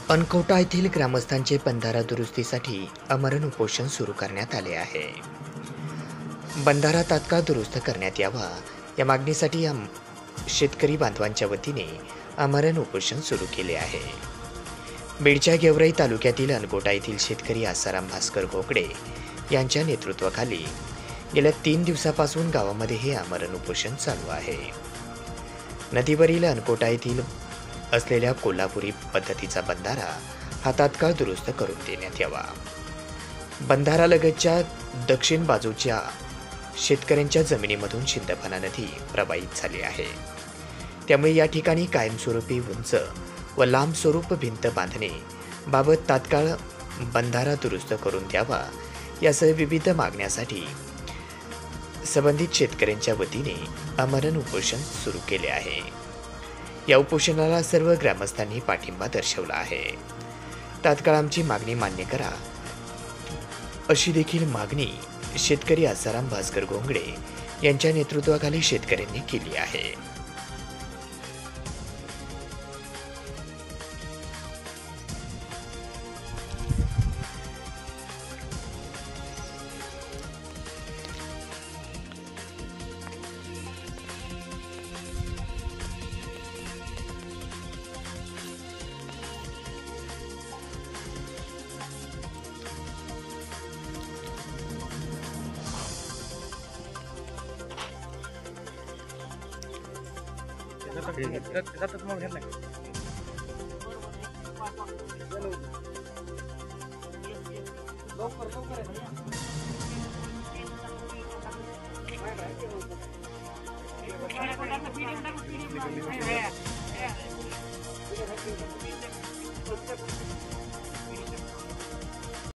अनकोटा येथील ग्रामस्थांचे बंधारा दुरुस्तीसाठी आमरण उपोषण सुरू करण्यात आले आहे. बंधारा तात्काळ दुरुस्त करण्यात यावा या मागणीसाठी शेतकरी बांधवांच्या वतीने आमरण उपोषण सुरू केले आहे. बीडच्या गेवराई तालुक्यातील अनकोटा येथील शेतकरी आसाराम भास्कर घोकडे यांच्या नेतृत्वाखाली गेल्या 3 दिवसापासून गावामध्ये हे आमरण उपोषण चालू आहे. नदीवरील अनकोटा येथील असलेल्या कोल्हापुरी पद्धतीचा बंधारा हा तात्काळ दुरुस्त करून देण्यात यावा. बंधारालगतच्या दक्षिण बाजूच्या शेतकऱ्यांच्या जमिनीमधून शिंदफणा नदी प्रवाहित झाली आहे. त्यामुळे या ठिकाणी कायमस्वरूपी उंच व लांब स्वरूप भिंत बांधणे बाबत तात्काळ बंधारा दुरुस्त करून द्यावा यासह विविध मागण्यासाठी संबंधित शेतकऱ्यांच्या वतीने आमरण उपोषण सुरू केले आहे. या उपोषणाला सर्व ग्रामस्थांनी पाठिंबा दर्शवला आहे. तात्काळ आमची मागणी मान्य करा अशी देखील मागणी शेतकरी आसाराम भास्कर घोंगडे यांच्या नेतृत्वाखाली शेतकऱ्यांनी केली आहे. त्याचा तुम्हाला घेतलाय लवकर